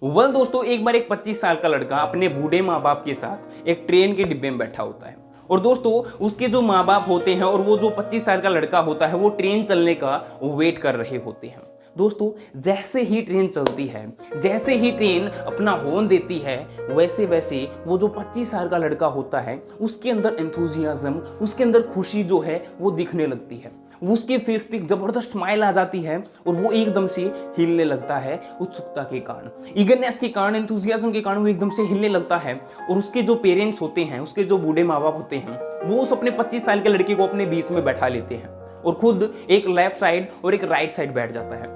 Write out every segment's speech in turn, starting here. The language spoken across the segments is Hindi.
दोस्तों, एक बार एक 25 साल का लड़का अपने बूढ़े माँ बाप के साथ एक ट्रेन के डिब्बे में बैठा होता है। और दोस्तों, उसके जो माँ बाप होते हैं और वो जो 25 साल का लड़का होता है वो ट्रेन चलने का वेट कर रहे होते हैं। दोस्तों, जैसे ही ट्रेन चलती है, जैसे ही ट्रेन अपना हॉर्न देती है, वैसे वैसे वो जो 25 साल का लड़का होता है उसके अंदर एंथुजियाज्म, उसके अंदर खुशी जो है वो दिखने लगती है। उसके फेस पे एक जबरदस्त स्माइल आ जाती है और वो एकदम से हिलने लगता है उत्सुकता के कारण, ईगरनेस के कारण, एंथुजियाज्म के कारण वो एकदम से हिलने लगता है। और उसके जो पेरेंट्स होते हैं, उसके जो बूढ़े माँ बाप होते हैं, वो उस अपने 25 साल के लड़के को अपने बीच में बैठा लेते हैं और खुद एक लेफ्ट साइड और एक राइट साइड बैठ जाता है।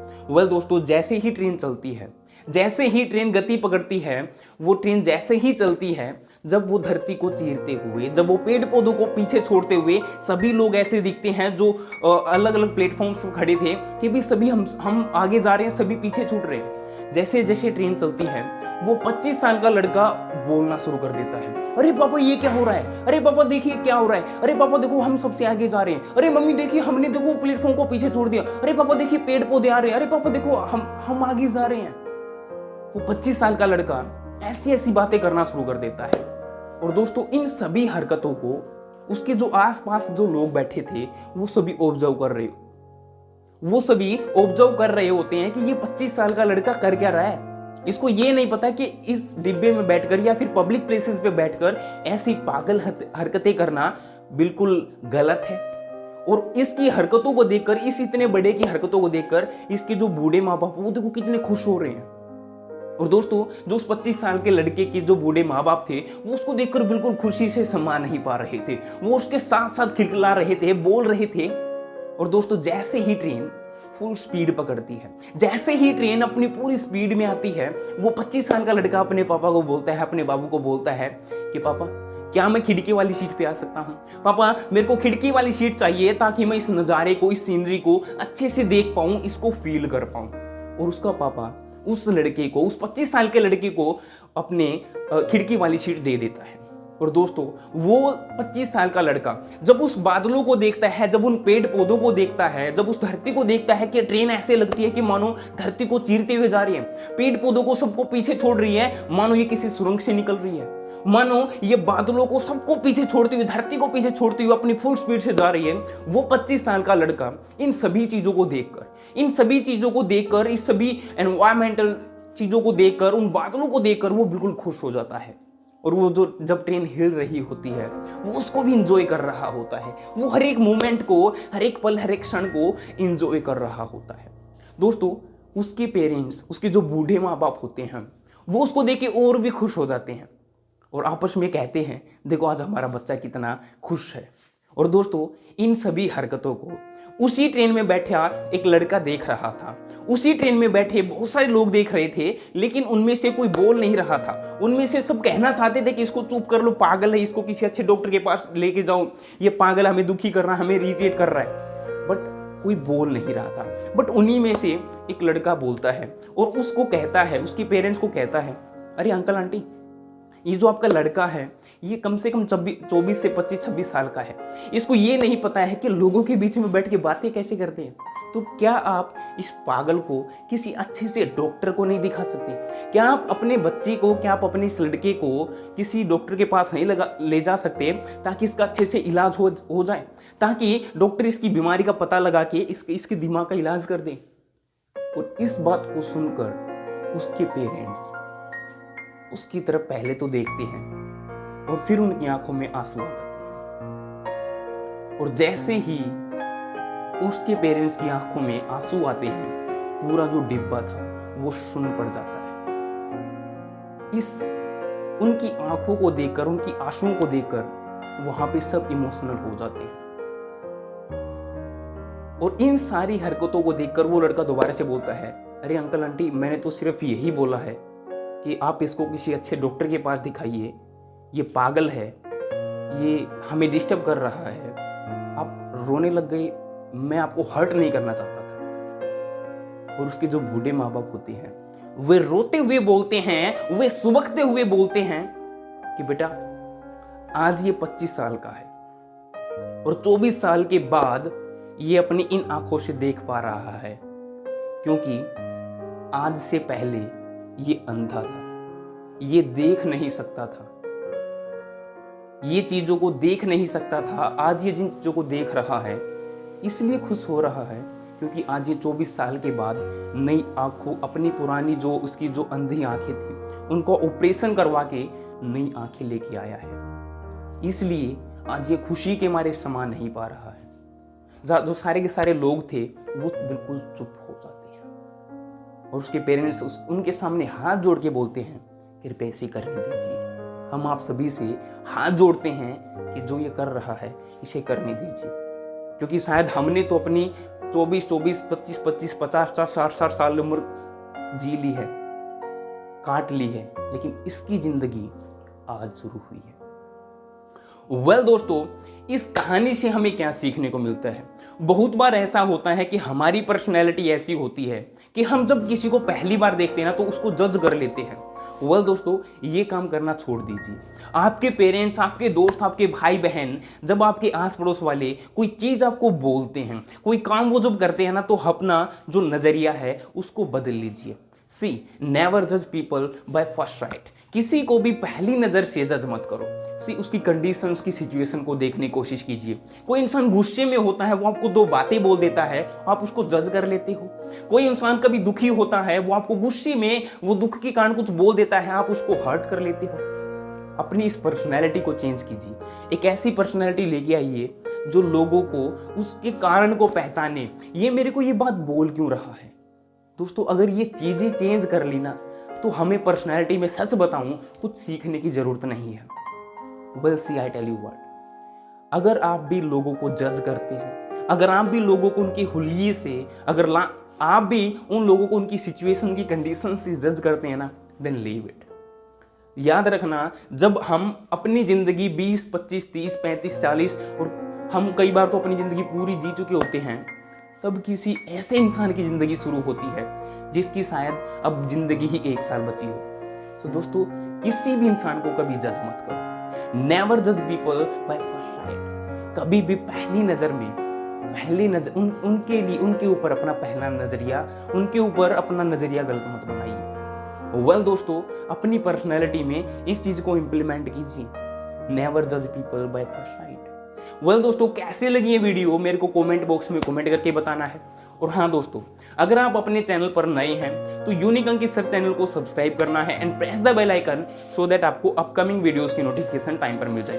दोस्तों, जैसे ही ट्रेन चलती है, जैसे ही ट्रेन गति पकड़ती है, वो ट्रेन जैसे ही चलती है, जब वो धरती को चीरते हुए, जब वो पेड़ पौधों को पीछे छोड़ते हुए सभी लोग ऐसे दिखते हैं जो अलग अलग प्लेटफॉर्म्स पर खड़े थे कि भी सभी हम आगे जा रहे हैं, सभी पीछे छूट रहे हैं। जैसे जैसे ट्रेन चलती है, वो 25 साल का लड़का बोलना शुरू कर देता है, अरे पापा ये क्या हो रहा है, अरे पापा देखिए क्या हो रहा है, अरे पापा देखो हम सबसे आगे जा रहे हैं, अरे मम्मी देखिए हमने देखो प्लेटफॉर्म को पीछे छोड़ दिया, अरे पापा देखिए पेड़ पौधे आ रहे हैं, अरे पापा देखो हम आगे जा रहे हैं। वो 25 साल का लड़का ऐसी ऐसी बातें करना शुरू कर देता है। और दोस्तों, इन सभी हरकतों को उसके जो आसपास जो लोग बैठे थे वो सभी ऑब्जर्व कर रहे होते हैं कि ये 25 साल का लड़का कर क्या रहा है। इसको ये नहीं पता कि इस डिब्बे में बैठकर या फिर पब्लिक प्लेसेस पे बैठकर ऐसी पागल हरकतें करना बिल्कुल गलत है। और इसकी हरकतों को देखकर, इस इतने बड़े की हरकतों को देखकर इसके जो बूढ़े माँ बाप वो देखो कितने खुश हो रहे हैं। और दोस्तों, जो उस 25 साल के लड़के के जो बूढ़े माँ बाप थे वो उसको देखकर बिल्कुल खुशी से समा नहीं पा रहे थे, वो उसके साथ साथ खिलखिला रहे थे, बोल रहे थे। और दोस्तों, जैसे ही ट्रेन फुल स्पीड पकड़ती है, जैसे ही ट्रेन अपनी पूरी स्पीड में आती है, वो 25 साल का लड़का अपने पापा को बोलता है, अपने बाबू को बोलता है कि पापा क्या मैं खिड़की वाली सीट पे आ सकता हूँ? पापा मेरे को खिड़की वाली सीट चाहिए ताकि मैं इस नज़ारे को, इस सीनरी को अच्छे से देख पाऊँ, इसको फील कर पाऊँ। और उसका पापा उस लड़के को, उस 25 साल के लड़के को अपने खिड़की वाली सीट दे देता है। और दोस्तों, वो 25 साल का लड़का जब उस बादलों को देखता है, जब उन पेड़ पौधों को देखता है, जब उस धरती को देखता है कि ट्रेन ऐसे लगती है कि मानो धरती को चीरते हुए जा रही है, पेड़ पौधों को सबको पीछे छोड़ रही है, मानो ये किसी सुरंग से निकल रही है, मानो ये बादलों को सबको पीछे छोड़ते हुए, धरती को पीछे छोड़ते हुए अपनी फुल स्पीड से जा रही है। वो 25 साल का लड़का इन सभी चीजों को देखकर, इस सभी एनवायरमेंटल चीजों को देखकर, उन बादलों को देखकर वो बिल्कुल खुश हो जाता है। और वो जो जब ट्रेन हिल रही होती है वो उसको भी इंजॉय कर रहा होता है, वो हर एक मोमेंट को, हर एक पल, हर एक क्षण को इंजॉय कर रहा होता है। दोस्तों, उसके पेरेंट्स, उसके जो बूढ़े माँ बाप होते हैं, वो उसको देख के और भी खुश हो जाते हैं और आपस में कहते हैं, देखो आज हमारा बच्चा कितना खुश है। और दोस्तों, इन सभी हरकतों को उसी ट्रेन में बैठा एक लड़का देख रहा था, उसी ट्रेन में बैठे बहुत सारे लोग देख रहे थे, लेकिन उनमें से कोई बोल नहीं रहा था। उनमें से सब कहना चाहते थे कि इसको चुप कर लो, पागल है, इसको किसी अच्छे डॉक्टर के पास लेके जाओ, ये पागल हमें दुखी कर रहा है, हमें इरिटेट कर रहा है। बट कोई बोल नहीं रहा था। बट उन्हीं में से एक लड़का बोलता है और उसको कहता है, उसके पेरेंट्स को कहता है, अरे अंकल आंटी, ये जो आपका लड़का है ये कम से कम 24 से 25-26 साल का है, इसको ये नहीं पता है कि लोगों के बीच में बैठ के बातें कैसे करते हैं। तो क्या आप इस पागल को किसी अच्छे से डॉक्टर को नहीं दिखा सकते? क्या आप अपने बच्चे को, क्या आप अपने इस लड़के को किसी डॉक्टर के पास नहीं ले जा सकते ताकि इसका अच्छे से इलाज हो जाए, ताकि डॉक्टर इसकी बीमारी का पता लगा के इसके दिमाग का इलाज कर दे? और इस बात को सुनकर उसके पेरेंट्स उसकी तरफ पहले तो देखते हैं और फिर उनकी आंखों में आंसू आ जाते हैं। और जैसे ही उसके पेरेंट्स की आंखों में आंसू आते हैं, पूरा जो डिब्बा था वो सुन्न पड़ जाता है। इस उनकी आंखों को देखकर, उनकी आंसुओं को देखकर वहां पे सब इमोशनल हो जाते हैं। और इन सारी हरकतों को देखकर वो लड़का दोबारा से बोलता है, अरे अंकल आंटी, मैंने तो सिर्फ यही बोला है कि आप इसको किसी अच्छे डॉक्टर के पास दिखाइए, ये पागल है, ये हमें डिस्टर्ब कर रहा है। आप रोने लग गए, मैं आपको हर्ट नहीं करना चाहता था। और उसके जो बूढ़े माँ बाप होते हैं वे रोते हुए बोलते हैं, वे सुबकते हुए बोलते हैं कि बेटा आज ये 25 साल का है और 24 साल के बाद ये अपनी इन आंखों से देख पा रहा है, क्योंकि आज से पहले ये अंधा था, ये देख नहीं सकता था, ये चीजों को देख नहीं सकता था। आज ये जिन चीजों को देख रहा है इसलिए खुश हो रहा है क्योंकि आज ये 24 साल के बाद नई आंखों, अपनी पुरानी जो उसकी जो अंधी आंखें थी उनको ऑपरेशन करवा के नई आंखें लेके आया है। इसलिए आज ये खुशी के मारे समा नहीं पा रहा है। जो सारे के सारे लोग थे वो बिल्कुल चुप हो जाते हैं और उसके पेरेंट्स उनके सामने हाथ जोड़ के बोलते हैं कृपया इसे करने दीजिए। हम आप सभी से हाथ जोड़ते हैं कि जो ये कर रहा है इसे करने दीजिए, क्योंकि शायद हमने तो अपनी 24, 25, 50, 60 साल उम्र जी ली है, काट ली है, लेकिन इसकी जिंदगी आज शुरू हुई है। दोस्तों, इस कहानी से हमें क्या सीखने को मिलता है? बहुत बार ऐसा होता है कि हमारी पर्सनैलिटी ऐसी होती है कि हम जब किसी को पहली बार देखते हैं ना तो उसको जज कर लेते हैं। दोस्तों, ये काम करना छोड़ दीजिए। आपके पेरेंट्स, आपके दोस्त, आपके भाई बहन, जब आपके आस पड़ोस वाले कोई चीज़ आपको बोलते हैं, कोई काम वो जब करते हैं ना, तो अपना जो नज़रिया है उसको बदल लीजिए। सी नेवर जज पीपल बाय फर्स्ट साइट। किसी को भी पहली नज़र से जज मत करो। सी उसकी कंडीशन, उसकी सिचुएशन को देखने की कोशिश कीजिए। कोई इंसान गुस्से में होता है, वो आपको दो बातें बोल देता है, आप उसको जज कर लेते हो। कोई इंसान कभी दुखी होता है, वो आपको गुस्से में वो दुख के कारण कुछ बोल देता है, आप उसको हर्ट कर लेते हो। अपनी इस पर्सनैलिटी को चेंज कीजिए। एक ऐसी पर्सनैलिटी लेके आइए जो लोगों को उसके कारण को पहचाने, ये मेरे को ये बात बोल क्यों रहा है। दोस्तों, अगर ये चीज़ें चेंज कर ली ना तो हमें पर्सनैलिटी में सच बताऊं कुछ सीखने की जरूरत नहीं है। सी आई टेल यू व्हाट, अगर आप भी लोगों को जज करते हैं, अगर आप भी लोगों को उनके हुलिये से, अगर आप भी उन लोगों को उनकी सिचुएशन, उनकी कंडीशन से जज करते हैं ना, देन लीव इट। याद रखना, जब हम अपनी जिंदगी 20, 25, 30, 35, 40 और हम कई बार तो अपनी जिंदगी पूरी जी चुके होते हैं, तब किसी ऐसे इंसान की जिंदगी शुरू होती है जिसकी शायद अब जिंदगी ही 1 साल बची हो। तो दोस्तों, किसी भी इंसान को कभी जज मत करो। नेवर जज पीपल बाय फर्स्ट साइट। कभी भी पहली नजर में, पहली नजर उनके लिए, उनके ऊपर अपना पहला नजरिया, उनके ऊपर अपना नजरिया गलत मत बनाइए। दोस्तों, अपनी पर्सनैलिटी में इस चीज को इंप्लीमेंट कीजिए। नेवर जज पीपल बाय फर्स्ट साइट। दोस्तों, कैसे लगी ये वीडियो मेरे को कमेंट बॉक्स में कमेंट करके बताना है। और हाँ दोस्तों, अगर आप अपने चैनल पर नए हैं तो यूनिक अंकित सर चैनल को सब्सक्राइब करना है and press the bell icon so that आपको अपकमिंग वीडियोस की नोटिफिकेशन टाइम पर मिल जाए।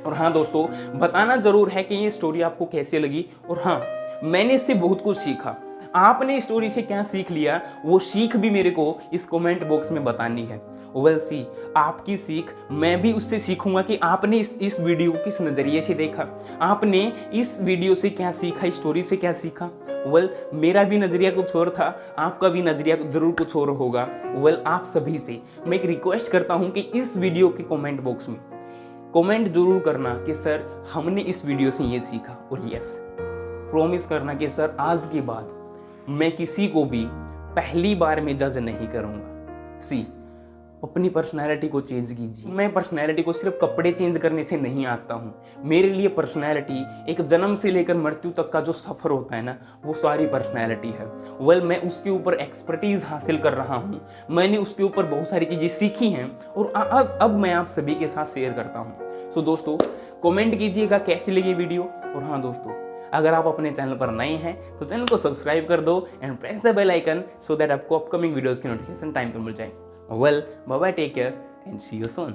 और हाँ दोस्तों, बताना जरूर है कि ये स्टोरी आपको कैसे लगी। और हाँ, मैंने इससे बहुत कुछ सीखा। आपने स्टोरी से क्या सीख लिया, वो सीख भी मेरे को इस कमेंट बॉक्स में बतानी है। सी आपकी सीख मैं भी उससे सीखूंगा कि आपने इस वीडियो को किस नज़रिए से देखा, आपने इस वीडियो से क्या सीखा, इस स्टोरी से क्या सीखा। मेरा भी नज़रिया कुछ और था, आपका भी नज़रिया जरूर कुछ और होगा। आप सभी से मैं एक रिक्वेस्ट करता हूं कि इस वीडियो के कमेंट बॉक्स में कमेंट जरूर करना कि सर हमने इस वीडियो से ये सीखा। और यस, प्रॉमिस करना कि सर आज के बाद मैं किसी को भी पहली बार में जज नहीं करूंगा। सी अपनी पर्सनैलिटी को चेंज कीजिए। मैं पर्सनैलिटी को सिर्फ कपड़े चेंज करने से नहीं आंकता हूँ। मेरे लिए पर्सनैलिटी एक जन्म से लेकर मृत्यु तक का जो सफ़र होता है ना, वो सारी पर्सनैलिटी है। मैं उसके ऊपर एक्सपर्टीज हासिल कर रहा हूँ। मैंने उसके ऊपर बहुत सारी चीज़ें सीखी हैं और अब मैं आप सभी के साथ शेयर करता हूँ। सो दोस्तों, कमेंट कीजिएगा कैसी लगी वीडियो। और हाँ दोस्तों, अगर आप अपने चैनल पर नए हैं तो चैनल को सब्सक्राइब कर दो and press the bell icon so that आपको अपकमिंग वीडियोस की नोटिफिकेशन टाइम पर मिल जाए। Bye bye, take care and see you soon.